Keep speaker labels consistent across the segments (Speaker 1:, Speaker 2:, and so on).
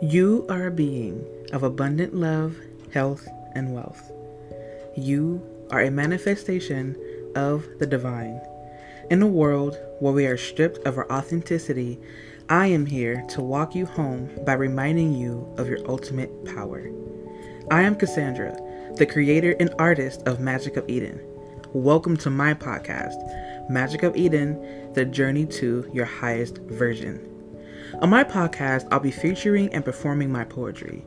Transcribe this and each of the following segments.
Speaker 1: You are a being of abundant love, health, and wealth. You are a manifestation of the divine. In a world where we are stripped of our authenticity, I am here to walk you home by reminding you of your ultimate power. I am KaSandra, the creator and artist of Magic of Eden. Welcome to my podcast, Magic of Eden, the journey to your highest version. On my podcast, I'll be featuring and performing my poetry.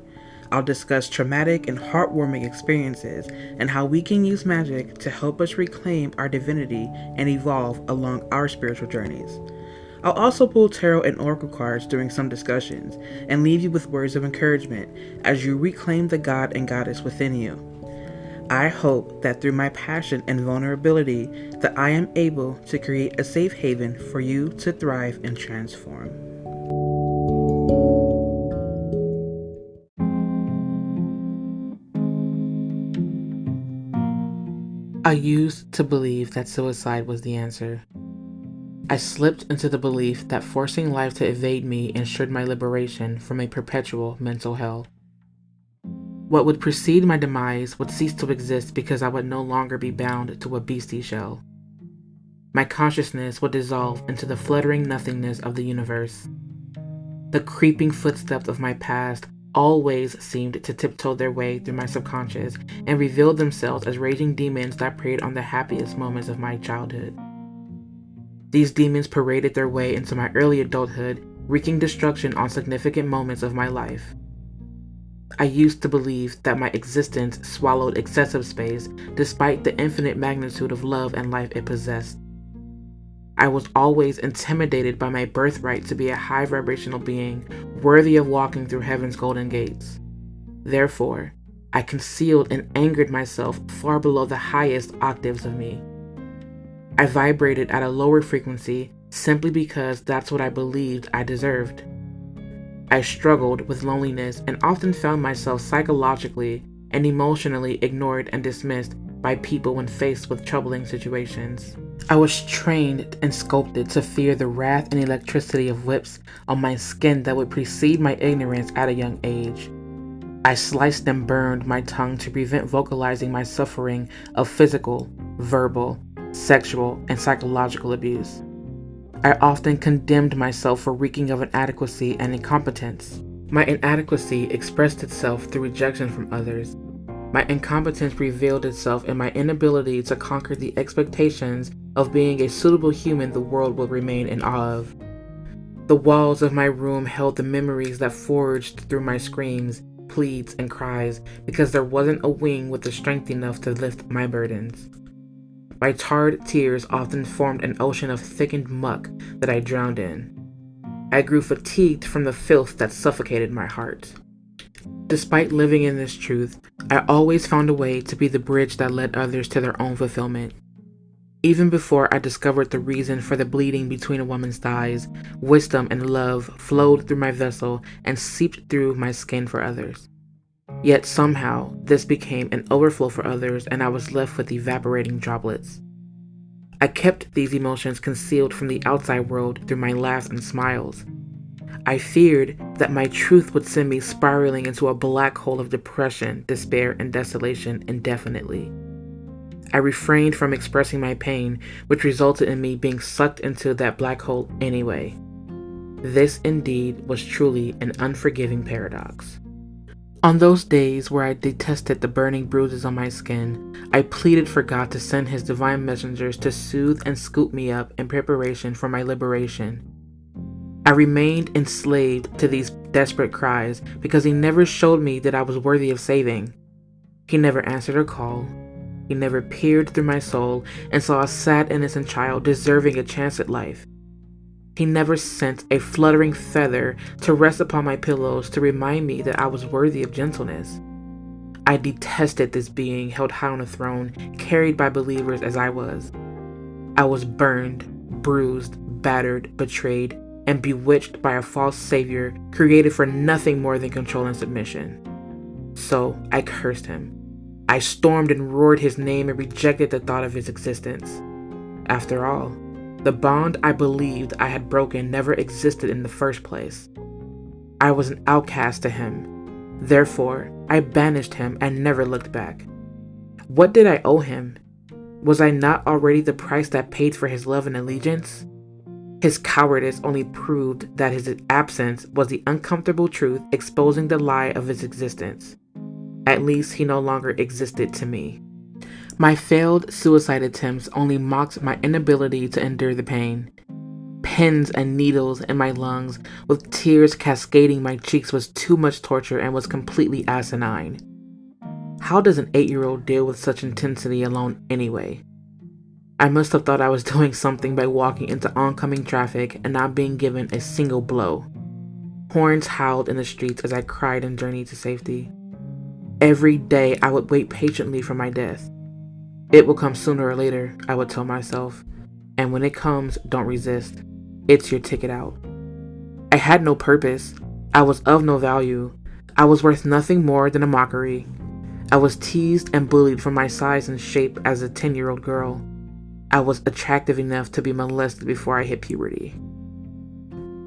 Speaker 1: I'll discuss traumatic and heartwarming experiences and how we can use magic to help us reclaim our divinity and evolve along our spiritual journeys. I'll also pull tarot and oracle cards during some discussions and leave you with words of encouragement as you reclaim the God and Goddess within you. I hope that through my passion and vulnerability that I am able to create a safe haven for you to thrive and transform. I used to believe that suicide was the answer. I slipped into the belief that forcing life to evade me ensured my liberation from a perpetual mental hell. What would precede my demise would cease to exist because I would no longer be bound to a beastie shell. My consciousness would dissolve into the fluttering nothingness of the universe. The creeping footsteps of my past always seemed to tiptoe their way through my subconscious and revealed themselves as raging demons that preyed on the happiest moments of my childhood. These demons paraded their way into my early adulthood, wreaking destruction on significant moments of my life. I used to believe that my existence swallowed excessive space despite the infinite magnitude of love and life it possessed. I was always intimidated by my birthright to be a high vibrational being worthy of walking through heaven's golden gates. Therefore, I concealed and angered myself far below the highest octaves of me. I vibrated at a lower frequency simply because that's what I believed I deserved. I struggled with loneliness and often found myself psychologically and emotionally ignored and dismissed by people when faced with troubling situations. I was trained and sculpted to fear the wrath and electricity of whips on my skin that would precede my ignorance at a young age. I sliced and burned my tongue to prevent vocalizing my suffering of physical, verbal, sexual, and psychological abuse. I often condemned myself for reeking of inadequacy and incompetence. My inadequacy expressed itself through rejection from others. My incompetence revealed itself in my inability to conquer the expectations of being a suitable human the world will remain in awe of. The walls of my room held the memories that forged through my screams, pleads, and cries because there wasn't a wing with the strength enough to lift my burdens. My tarred tears often formed an ocean of thickened muck that I drowned in. I grew fatigued from the filth that suffocated my heart. Despite living in this truth, I always found a way to be the bridge that led others to their own fulfillment. Even before I discovered the reason for the bleeding between a woman's thighs, wisdom and love flowed through my vessel and seeped through my skin for others. Yet somehow, this became an overflow for others and I was left with evaporating droplets. I kept these emotions concealed from the outside world through my laughs and smiles. I feared that my truth would send me spiraling into a black hole of depression, despair, and desolation indefinitely. I refrained from expressing my pain, which resulted in me being sucked into that black hole anyway. This indeed was truly an unforgiving paradox. On those days where I detested the burning bruises on my skin, I pleaded for God to send His divine messengers to soothe and scoop me up in preparation for my liberation. I remained enslaved to these desperate cries because He never showed me that I was worthy of saving. He never answered a call. He never peered through my soul and saw a sad innocent child deserving a chance at life. He never sent a fluttering feather to rest upon my pillows to remind me that I was worthy of gentleness. I detested this being held high on a throne, carried by believers as I was. I was burned, bruised, battered, betrayed, and bewitched by a false savior created for nothing more than control and submission. So I cursed him. I stormed and roared his name and rejected the thought of his existence. After all, the bond I believed I had broken never existed in the first place. I was an outcast to him. Therefore, I banished him and never looked back. What did I owe him? Was I not already the price that paid for his love and allegiance? His cowardice only proved that his absence was the uncomfortable truth exposing the lie of his existence. At least he no longer existed to me. My failed suicide attempts only mocked my inability to endure the pain. Pins and needles in my lungs, with tears cascading my cheeks, was too much torture and was completely asinine. How does an 8-year-old deal with such intensity alone anyway? I must have thought I was doing something by walking into oncoming traffic and not being given a single blow. Horns howled in the streets as I cried and journeyed to safety. Every day I would wait patiently for my death. It will come sooner or later, I would tell myself, and when it comes, don't resist. It's your ticket out. I had no purpose. I was of no value. I was worth nothing more than a mockery. I was teased and bullied for my size and shape as a 10-year-old girl. I was attractive enough to be molested before I hit puberty.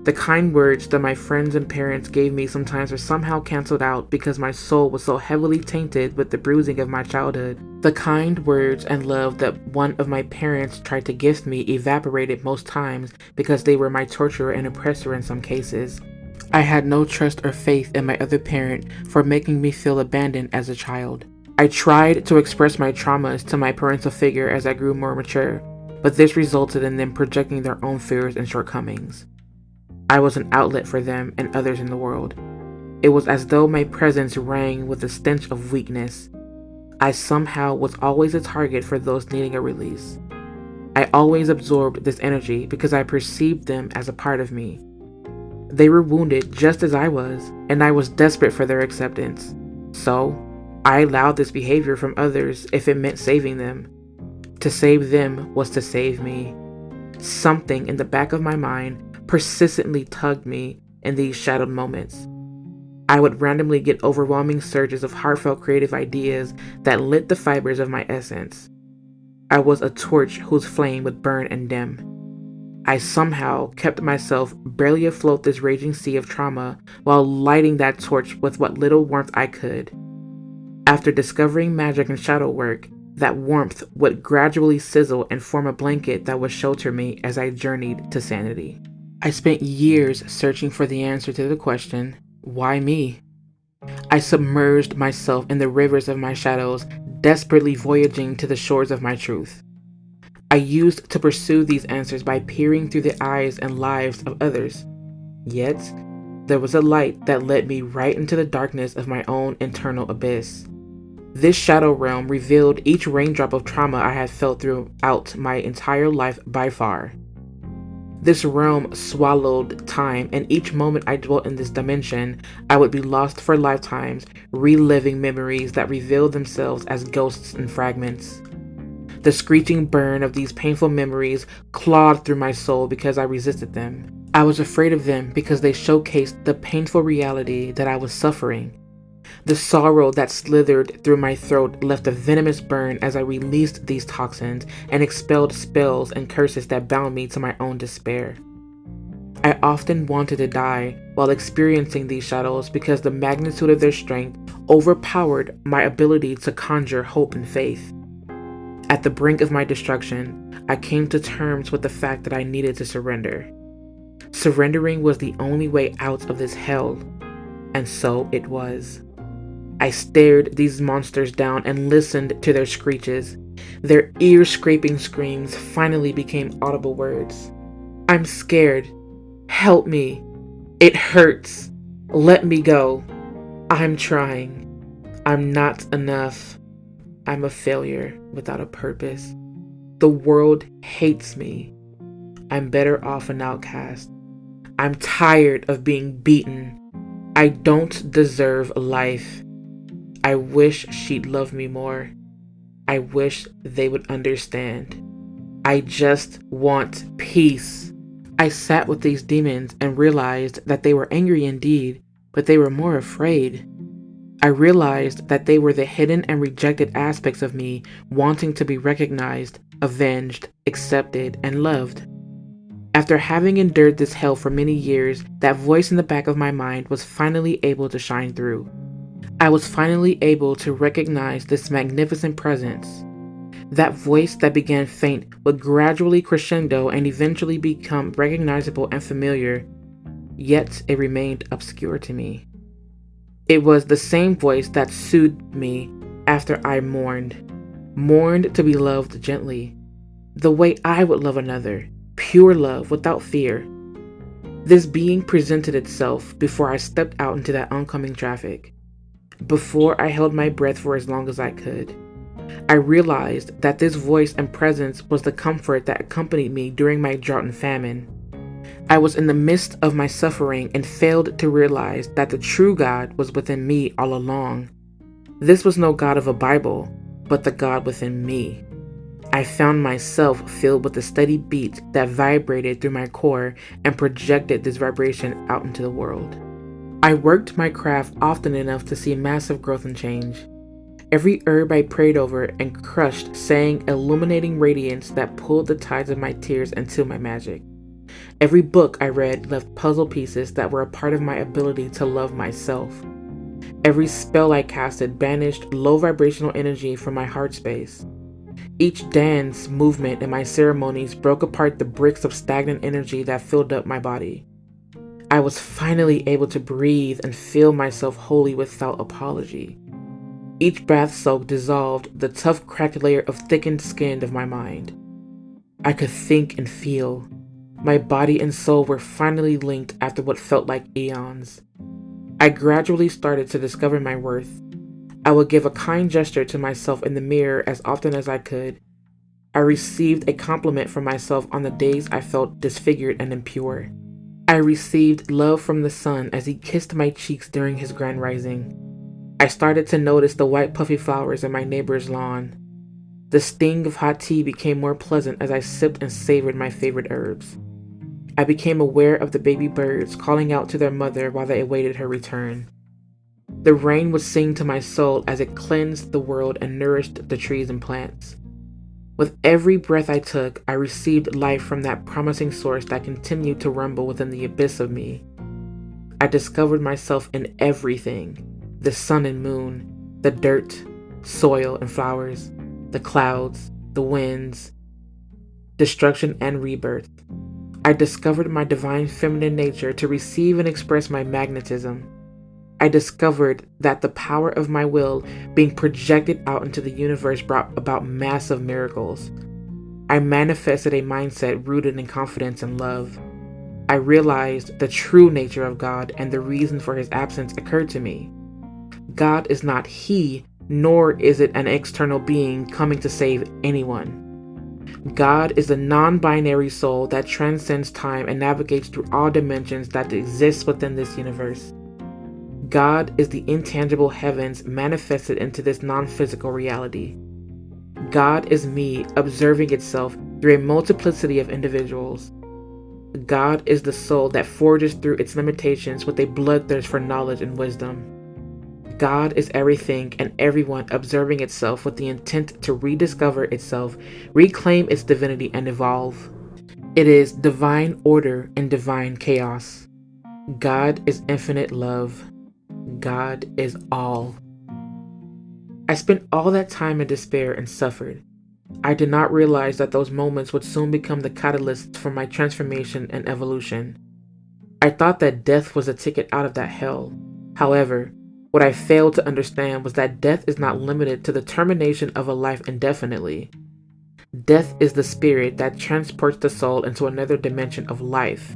Speaker 1: The kind words that my friends and parents gave me sometimes were somehow canceled out because my soul was so heavily tainted with the bruising of my childhood. The kind words and love that one of my parents tried to gift me evaporated most times because they were my torturer and oppressor in some cases. I had no trust or faith in my other parent for making me feel abandoned as a child. I tried to express my traumas to my parental figure as I grew more mature, but this resulted in them projecting their own fears and shortcomings. I was an outlet for them and others in the world. It was as though my presence rang with the stench of weakness. I somehow was always a target for those needing a release. I always absorbed this energy because I perceived them as a part of me. They were wounded just as I was, and I was desperate for their acceptance. So, I allowed this behavior from others if it meant saving them. To save them was to save me. Something in the back of my mind persistently tugged me in these shadowed moments. I would randomly get overwhelming surges of heartfelt creative ideas that lit the fibers of my essence. I was a torch whose flame would burn and dim. I somehow kept myself barely afloat this raging sea of trauma while lighting that torch with what little warmth I could. After discovering magic and shadow work, that warmth would gradually sizzle and form a blanket that would shelter me as I journeyed to sanity. I spent years searching for the answer to the question, why me? I submerged myself in the rivers of my shadows, desperately voyaging to the shores of my truth. I used to pursue these answers by peering through the eyes and lives of others. Yet, there was a light that led me right into the darkness of my own internal abyss. This shadow realm revealed each raindrop of trauma I had felt throughout my entire life by far. This realm swallowed time, and each moment I dwelt in this dimension, I would be lost for lifetimes, reliving memories that revealed themselves as ghosts and fragments. The screeching burn of these painful memories clawed through my soul because I resisted them. I was afraid of them because they showcased the painful reality that I was suffering. The sorrow that slithered through my throat left a venomous burn as I released these toxins and expelled spells and curses that bound me to my own despair. I often wanted to die while experiencing these shadows because the magnitude of their strength overpowered my ability to conjure hope and faith. At the brink of my destruction, I came to terms with the fact that I needed to surrender. Surrendering was the only way out of this hell, and so it was. I stared these monsters down and listened to their screeches. Their ear-scraping screams finally became audible words. I'm scared. Help me. It hurts. Let me go. I'm trying. I'm not enough. I'm a failure without a purpose. The world hates me. I'm better off an outcast. I'm tired of being beaten. I don't deserve life. I wish she'd love me more. I wish they would understand. I just want peace. I sat with these demons and realized that they were angry indeed, but they were more afraid. I realized that they were the hidden and rejected aspects of me wanting to be recognized, avenged, accepted, and loved. After having endured this hell for many years, that voice in the back of my mind was finally able to shine through. I was finally able to recognize this magnificent presence. That voice that began faint would gradually crescendo and eventually become recognizable and familiar, yet it remained obscure to me. It was the same voice that soothed me after I mourned to be loved gently, the way I would love another, pure love without fear. This being presented itself before I stepped out into that oncoming traffic. Before I held my breath for as long as I could, I realized that this voice and presence was the comfort that accompanied me during my drought and famine. I was in the midst of my suffering and failed to realize that the true God was within me all along. This was no God of a Bible, but the God within me. I found myself filled with a steady beat that vibrated through my core and projected this vibration out into the world. I worked my craft often enough to see massive growth and change. Every herb I prayed over and crushed sang illuminating radiance that pulled the tides of my tears into my magic. Every book I read left puzzle pieces that were a part of my ability to love myself. Every spell I casted banished low vibrational energy from my heart space. Each dance, movement, and my ceremonies broke apart the bricks of stagnant energy that filled up my body. I was finally able to breathe and feel myself wholly without apology. Each bath soak dissolved the tough cracked layer of thickened skin of my mind. I could think and feel. My body and soul were finally linked after what felt like eons. I gradually started to discover my worth. I would give a kind gesture to myself in the mirror as often as I could. I received a compliment from myself on the days I felt disfigured and impure. I received love from the sun as he kissed my cheeks during his grand rising. I started to notice the white puffy flowers in my neighbor's lawn. The sting of hot tea became more pleasant as I sipped and savored my favorite herbs. I became aware of the baby birds calling out to their mother while they awaited her return. The rain would sing to my soul as it cleansed the world and nourished the trees and plants. With every breath I took, I received life from that promising source that continued to rumble within the abyss of me. I discovered myself in everything: the sun and moon, the dirt, soil and flowers, the clouds, the winds, destruction and rebirth. I discovered my divine feminine nature to receive and express my magnetism. I discovered that the power of my will being projected out into the universe brought about massive miracles. I manifested a mindset rooted in confidence and love. I realized the true nature of God, and the reason for his absence occurred to me. God is not he, nor is it an external being coming to save anyone. God is a non-binary soul that transcends time and navigates through all dimensions that exist within this universe. God is the intangible heavens manifested into this non-physical reality. God is me observing itself through a multiplicity of individuals. God is the soul that forges through its limitations with a bloodthirst for knowledge and wisdom. God is everything and everyone observing itself with the intent to rediscover itself, reclaim its divinity, and evolve. It is divine order and divine chaos. God is infinite love. God is all. I spent all that time in despair and suffered. I did not realize that those moments would soon become the catalyst for my transformation and evolution. I thought that death was a ticket out of that hell. However, what I failed to understand was that death is not limited to the termination of a life indefinitely. Death is the spirit that transports the soul into another dimension of life.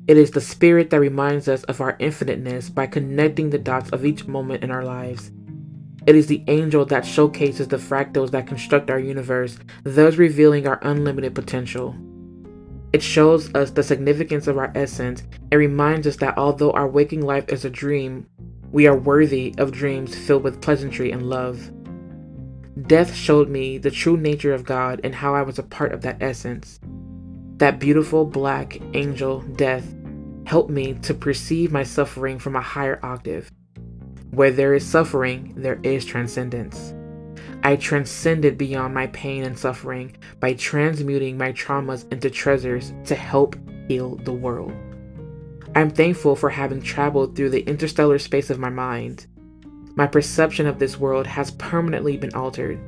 Speaker 1: It is the spirit that reminds us of our infiniteness by connecting the dots of each moment in our lives. It is the angel that showcases the fractals that construct our universe, thus revealing our unlimited potential. It shows us the significance of our essence and reminds us that although our waking life is a dream, we are worthy of dreams filled with pleasantry and love. Death showed me the true nature of God and how I was a part of that essence. That beautiful black angel, death, helped me to perceive my suffering from a higher octave. Where there is suffering, there is transcendence. I transcended beyond my pain and suffering by transmuting my traumas into treasures to help heal the world. I'm thankful for having traveled through the interstellar space of my mind. My perception of this world has permanently been altered.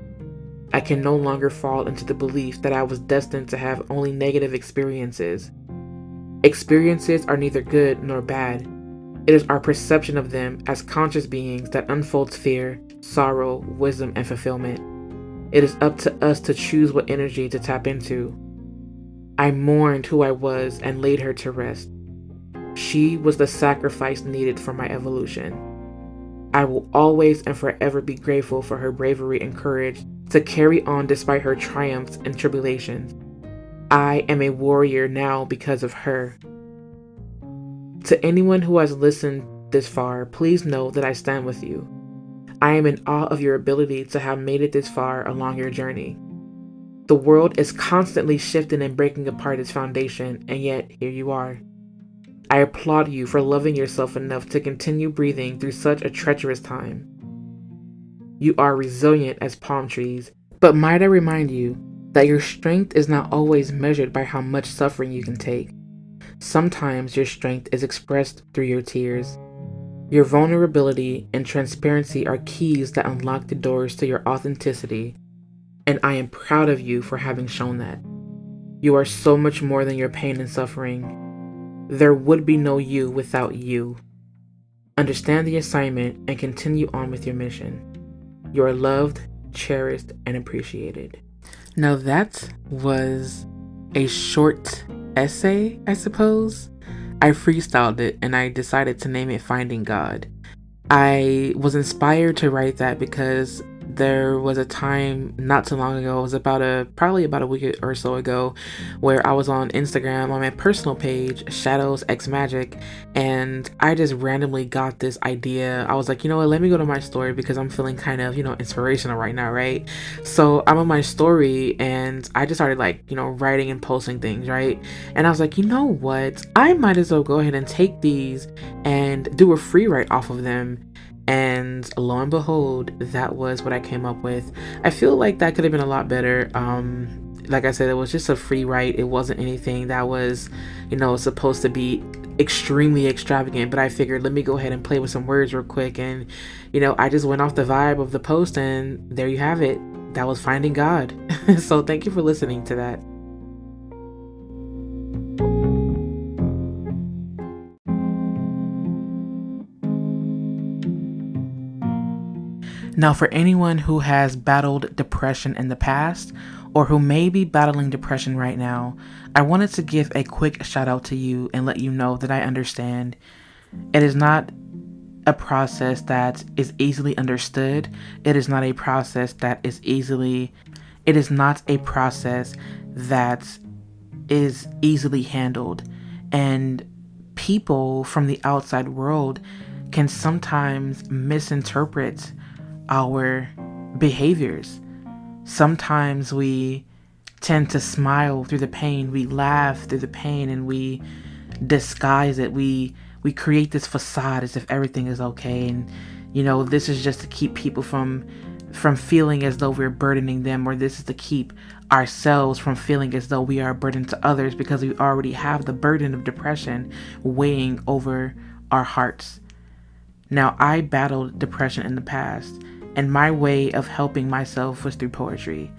Speaker 1: I can no longer fall into the belief that I was destined to have only negative experiences. Experiences are neither good nor bad. It is our perception of them as conscious beings that unfolds fear, sorrow, wisdom, and fulfillment. It is up to us to choose what energy to tap into. I mourned who I was and laid her to rest. She was the sacrifice needed for my evolution. I will always and forever be grateful for her bravery and courage to carry on despite her triumphs and tribulations. I am a warrior now because of her. To anyone who has listened this far, please know that I stand with you. I am in awe of your ability to have made it this far along your journey. The world is constantly shifting and breaking apart its foundation, and yet here you are. I applaud you for loving yourself enough to continue breathing through such a treacherous time. You are resilient as palm trees, but might I remind you that your strength is not always measured by how much suffering you can take. Sometimes your strength is expressed through your tears. Your vulnerability and transparency are keys that unlock the doors to your authenticity, and I am proud of you for having shown that. You are so much more than your pain and suffering. There would be no you without you. Understand the assignment and continue on with your mission. You are loved, cherished, and appreciated. Now that was a short essay, I suppose. I freestyled it and I decided to name it Finding God. I was inspired to write that because there was a time not too long ago, it was probably about a week or so ago, where I was on Instagram on my personal page, Shadows X Magic, and I just randomly got this idea. I was like, you know what, let me go to my story because I'm feeling kind of, inspirational right now, right? So I'm on my story and I just started writing and posting things, right? And I was like, you know what, I might as well go ahead and take these and do a free write off of them. And lo and behold, that was what I came up with. I feel like that could have been a lot better. Like I said, it was just a free write. It wasn't anything that was, supposed to be extremely extravagant. But I figured, let me go ahead and play with some words real quick. And, I just went off the vibe of the post and there you have it. That was Finding God. So thank you for listening to that. Now, for anyone who has battled depression in the past, or who may be battling depression right now, I wanted to give a quick shout out to you and let you know that I understand. It is not a process that is easily understood. It is not a process that is easily handled. And people from the outside world can sometimes misinterpret our behaviors. Sometimes we tend to smile through the pain, we laugh through the pain, and we disguise it. We create this facade as if everything is okay, and this is just to keep people from feeling as though we're burdening them, or this is to keep ourselves from feeling as though we are a burden to others because we already have the burden of depression weighing over our hearts. Now, I battled depression in the past, and my way of helping myself was through poetry.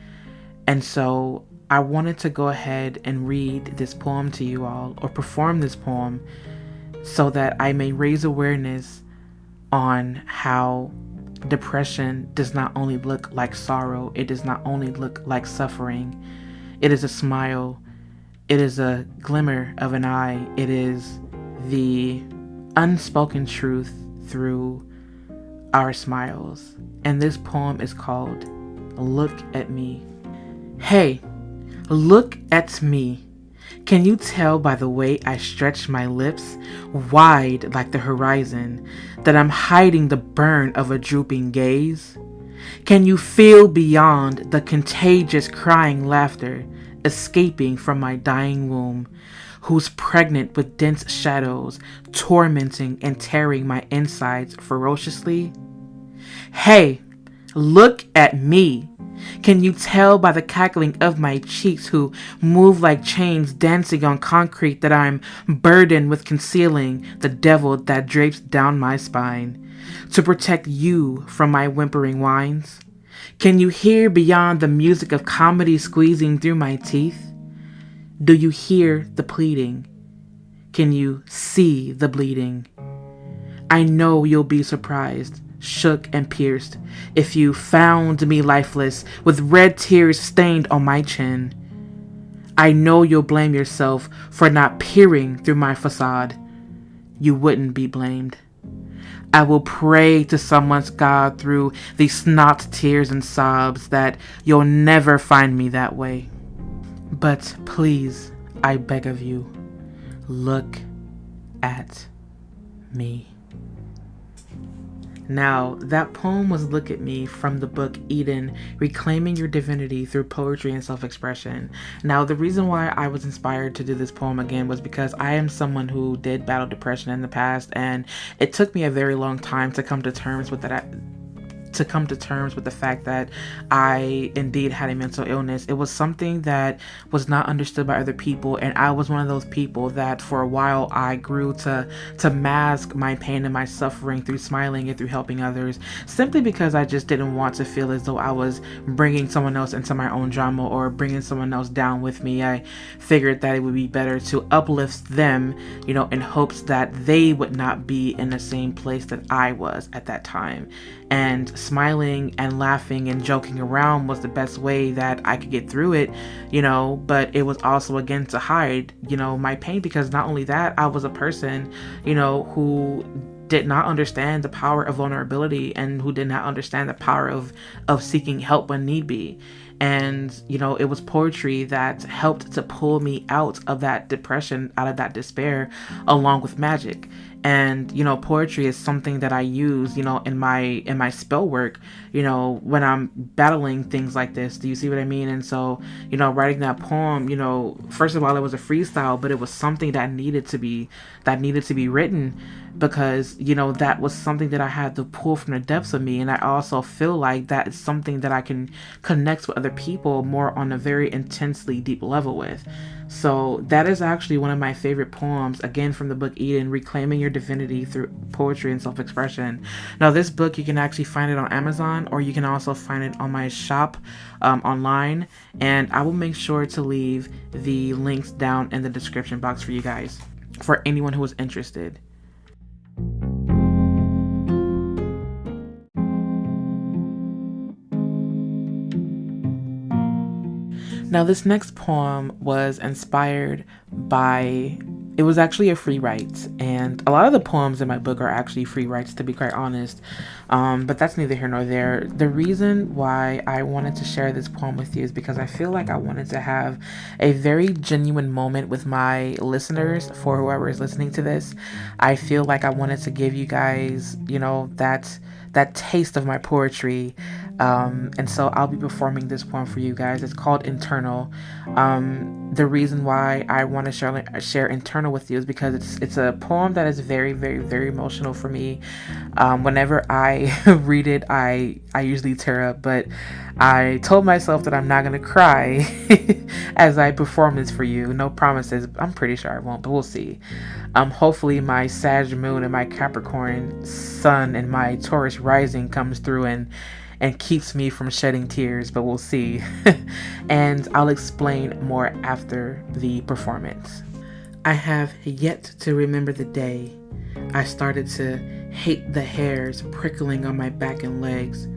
Speaker 1: And so I wanted to go ahead and read this poem to you all, or perform this poem, so that I may raise awareness on how depression does not only look like sorrow, it does not only look like suffering. It is a smile, it is a glimmer of an eye, it is the unspoken truth through our smiles. And this poem is called Look at Me. Hey, look at me. Can you tell by the way I stretch my lips, wide like the horizon, that I'm hiding the burn of a drooping gaze? Can you feel beyond the contagious crying laughter escaping from my dying womb, who's pregnant with dense shadows, tormenting and tearing my insides ferociously? Hey, Look at me. Can you tell by the cackling of my cheeks, who move like chains dancing on concrete, that I'm burdened with concealing the devil that drapes down my spine to protect you from my whimpering whines? Can you hear beyond the music of comedy squeezing through my teeth? Do you hear the pleading? Can you see the bleeding? I know you'll be surprised, shook and pierced, if you found me lifeless, with red tears stained on my chin. I know you'll blame yourself for not peering through my facade. You wouldn't be blamed. I will pray to someone's God through these snot tears and sobs that you'll never find me that way. But please, I beg of you, look at me. Now, that poem was Look at Me from the book Eden, Reclaiming Your Divinity Through Poetry and Self-Expression. Now, the reason why I was inspired to do this poem again was because I am someone who did battle depression in the past, and it took me a very long time to come to terms with that. To come to terms with the fact that I indeed had a mental illness. It was something that was not understood by other people, and I was one of those people that for a while I grew to mask my pain and my suffering through smiling and through helping others, simply because I just didn't want to feel as though I was bringing someone else into my own drama or bringing someone else down with me. I figured that it would be better to uplift them, in hopes that they would not be in the same place that I was at that time. And smiling and laughing and joking around was the best way that I could get through it, but it was also, again, to hide, my pain, because not only that, I was a person, who did not understand the power of vulnerability and who did not understand the power of seeking help when need be. And, it was poetry that helped to pull me out of that depression, out of that despair, along with magic. And, poetry is something that I use, in my spell work, when I'm battling things like this. Do you see what I mean? And so, writing that poem, first of all, it was a freestyle, but it was something that needed to be written, because, that was something that I had to pull from the depths of me. And I also feel like that is something that I can connect with other people more on a very intensely deep level with. So that is actually one of my favorite poems, again, from the book Eden, Reclaiming Your Divinity Through Poetry and Self-Expression. Now, this book, you can actually find it on Amazon, or you can also find it on my shop online. And I will make sure to leave the links down in the description box for you guys, for anyone who is interested. Now, this next poem was inspired by, it was actually a free write, and a lot of the poems in my book are actually free writes, to be quite honest, but that's neither here nor there. The reason why I wanted to share this poem with you is because I feel like I wanted to have a very genuine moment with my listeners, for whoever is listening to this. I feel like I wanted to give you guys, that taste of my poetry. And so I'll be performing this poem for you guys. It's called Internal. The reason why I want to share Internal with you is because it's a poem that is very, very, very emotional for me. Whenever I read it, I usually tear up, but I told myself that I'm not going to cry as I perform this for you. No promises. I'm pretty sure I won't, but we'll see. Hopefully my Sag moon and my Capricorn sun and my Taurus rising comes through and keeps me from shedding tears, but we'll see. And I'll explain more after the performance. I have yet to remember the day I started to hate the hairs prickling on my back and legs.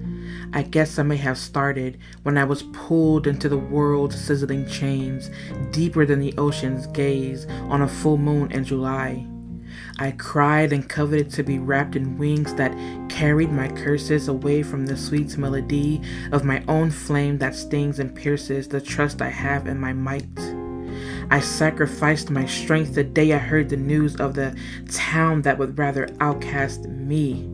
Speaker 1: I guess I may have started when I was pulled into the world's sizzling chains, deeper than the ocean's gaze on a full moon in July. I cried and coveted to be wrapped in wings that carried my curses away from the sweet melody of my own flame that stings and pierces the trust I have in my might. I sacrificed my strength the day I heard the news of the town that would rather outcast me.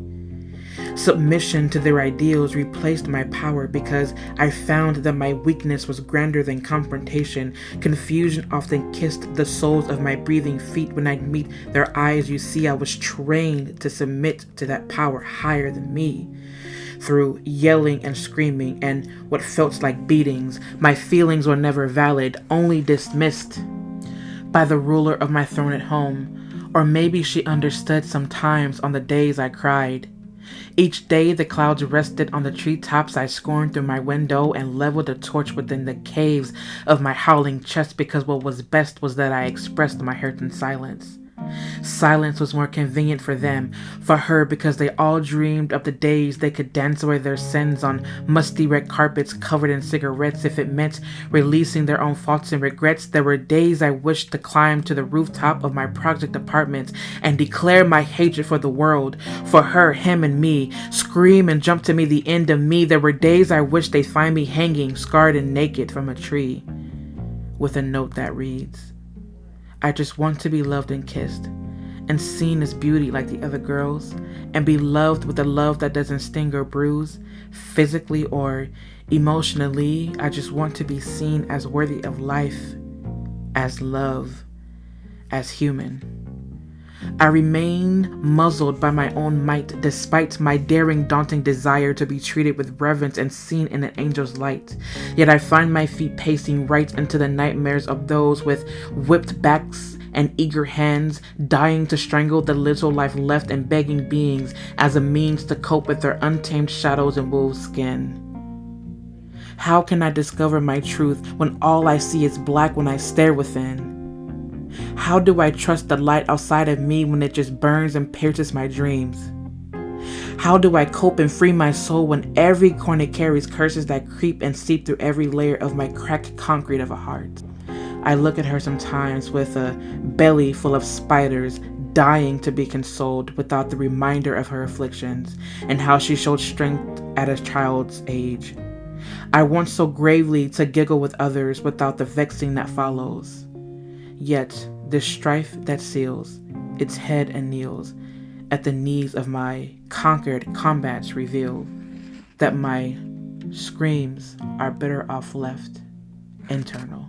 Speaker 1: Submission to their ideals replaced my power because I found that my weakness was grander than confrontation. Confusion often kissed the soles of my breathing feet when I'd meet their eyes. You see, I was trained to submit to that power higher than me. through yelling and screaming and what felt like beatings. My feelings were never valid, only dismissed by the ruler of my throne at home. Or maybe she understood sometimes on the days I cried. Each day the clouds rested on the treetops. I scorned through my window and leveled a torch within the caves of my howling chest, because what was best was that I expressed my hurt in silence. Silence was more convenient for them, for her, because they all dreamed of the days they could dance away their sins on musty red carpets covered in cigarettes, if it meant releasing their own faults and regrets. There were days I wished to climb to the rooftop of my project apartment and declare my hatred for the world, for her, him, and me, scream and jump to me the end of me. There were days I wished they'd find me hanging, scarred and naked from a tree, with a note that reads, I just want to be loved and kissed and seen as beauty like the other girls, and be loved with a love that doesn't sting or bruise, physically or emotionally. I just want to be seen as worthy of life, as love, as human. I remain muzzled by my own might, despite my daring, daunting desire to be treated with reverence and seen in an angel's light. Yet I find my feet pacing right into the nightmares of those with whipped backs and eager hands, dying to strangle the little life left, and begging beings as a means to cope with their untamed shadows and wolf's skin. How can I discover my truth when all I see is black when I stare within? How do I trust the light outside of me when it just burns and pierces my dreams? How do I cope and free my soul when every corner carries curses that creep and seep through every layer of my cracked concrete of a heart? I look at her sometimes with a belly full of spiders, dying to be consoled without the reminder of her afflictions and how she showed strength at a child's age. I want so gravely to giggle with others without the vexing that follows. Yet this strife that seals its head and kneels at the knees of my conquered combats reveal that my screams are better off left internal.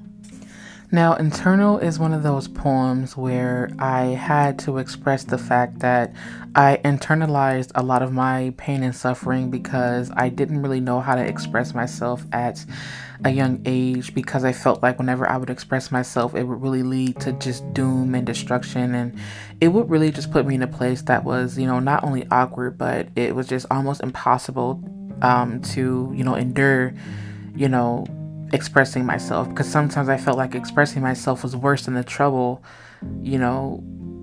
Speaker 1: Now, Internal is one of those poems where I had to express the fact that I internalized a lot of my pain and suffering because I didn't really know how to express myself at a young age, because I felt like whenever I would express myself, it would really lead to just doom and destruction, and it would really just put me in a place that was, not only awkward, but it was just almost impossible to, endure, expressing myself, because sometimes I felt like expressing myself was worse than the trouble,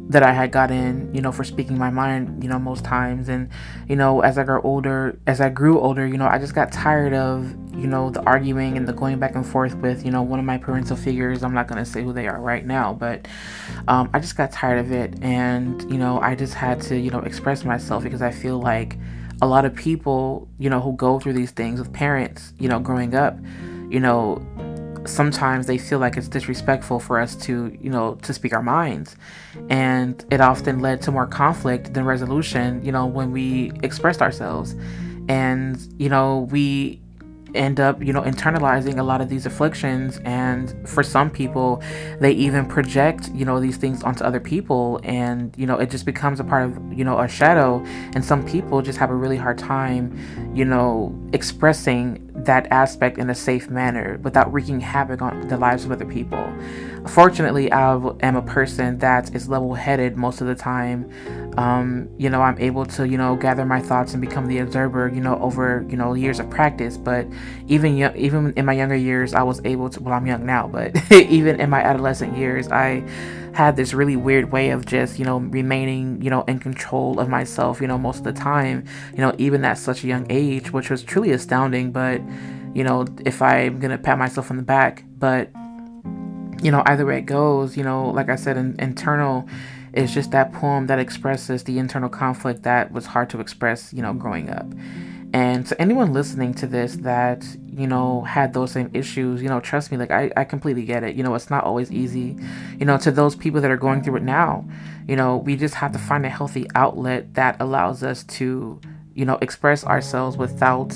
Speaker 1: that I had gotten, for speaking my mind, most times. And, as I grew older, I just got tired of, the arguing and the going back and forth with, one of my parental figures. I'm not going to say who they are right now, but I just got tired of it. And, I just had to, express myself, because I feel like a lot of people, who go through these things with parents, growing up, sometimes they feel like it's disrespectful for us to, to speak our minds. And it often led to more conflict than resolution, when we expressed ourselves. And, we end up, internalizing a lot of these afflictions. And for some people, they even project, these things onto other people. And, it just becomes a part of, a shadow. And some people just have a really hard time, expressing that aspect in a safe manner without wreaking havoc on the lives of other people. Fortunately, I am a person that is level-headed most of the time. I'm able to, gather my thoughts and become the observer, over, years of practice. But even in my younger years, I was able to, well, I'm young now, but even in my adolescent years, I had this really weird way of just, remaining, in control of myself, most of the time, even at such a young age, which was truly astounding. But, if I'm going to pat myself on the back, but, either way it goes, like I said, Internal is just that poem that expresses the internal conflict that was hard to express, growing up. And to anyone listening to this that, had those same issues, trust me, like I completely get it. It's not always easy, to those people that are going through it now. We just have to find a healthy outlet that allows us to, express ourselves without,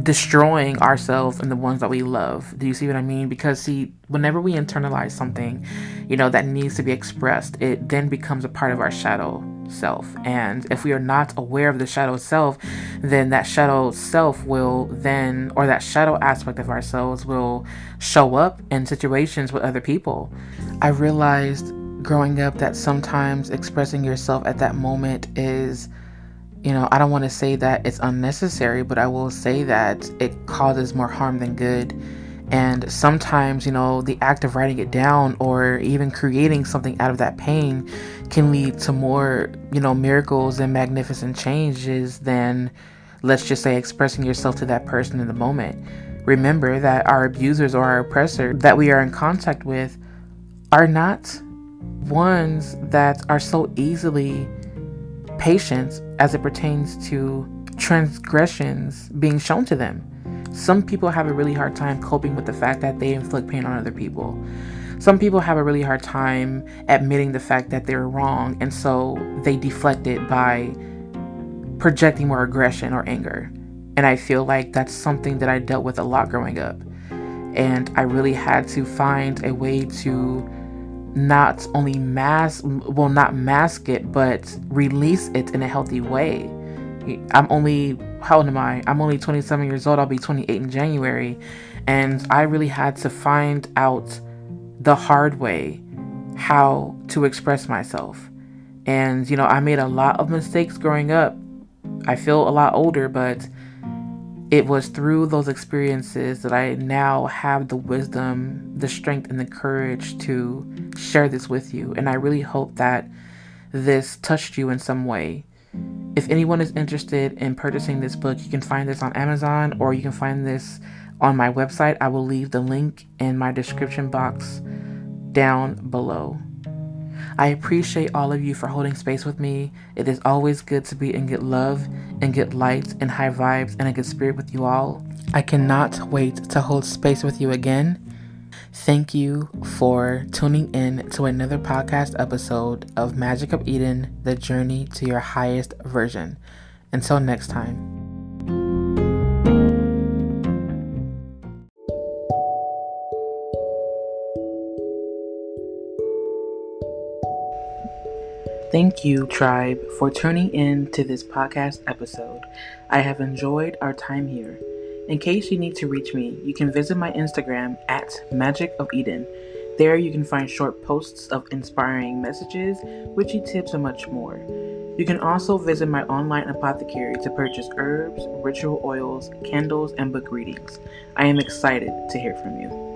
Speaker 1: destroying ourselves and the ones that we love. Do you see what I mean? Because whenever we internalize something, that needs to be expressed, it then becomes a part of our shadow. self. And if we are not aware of the shadow self, then that shadow self will then, or that shadow aspect of ourselves will show up in situations with other people. I realized growing up that sometimes expressing yourself at that moment is, I don't want to say that it's unnecessary, but I will say that it causes more harm than good. And sometimes, the act of writing it down or even creating something out of that pain can lead to more, miracles and magnificent changes than, let's just say, expressing yourself to that person in the moment. Remember that our abusers or our oppressor that we are in contact with are not ones that are so easily patient as it pertains to transgressions being shown to them. Some people have a really hard time coping with the fact that they inflict pain on other people. Some people have a really hard time admitting the fact that they're wrong, and so they deflect it by projecting more aggression or anger. And I feel like that's something that I dealt with a lot growing up. And I really had to find a way to not only not mask it, but release it in a healthy way. How old am I? I'm only 27 years old. I'll be 28 in January. And I really had to find out the hard way how to express myself. And, I made a lot of mistakes growing up. I feel a lot older, but it was through those experiences that I now have the wisdom, the strength, and the courage to share this with you. And I really hope that this touched you in some way. If anyone is interested in purchasing this book, you can find this on Amazon or you can find this on my website. I will leave the link in my description box down below. I appreciate all of you for holding space with me. It is always good to be in good love and good light and high vibes and a good spirit with you all. I cannot wait to hold space with you again. Thank you for tuning in to another podcast episode of Magic of Eden, the journey to your highest version. Until next time. Thank you, tribe, for tuning in to this podcast episode. I have enjoyed our time here. In case you need to reach me, you can visit my Instagram at Magic of Eden. There you can find short posts of inspiring messages, witchy tips, and much more. You can also visit my online apothecary to purchase herbs, ritual oils, candles, and book readings. I am excited to hear from you.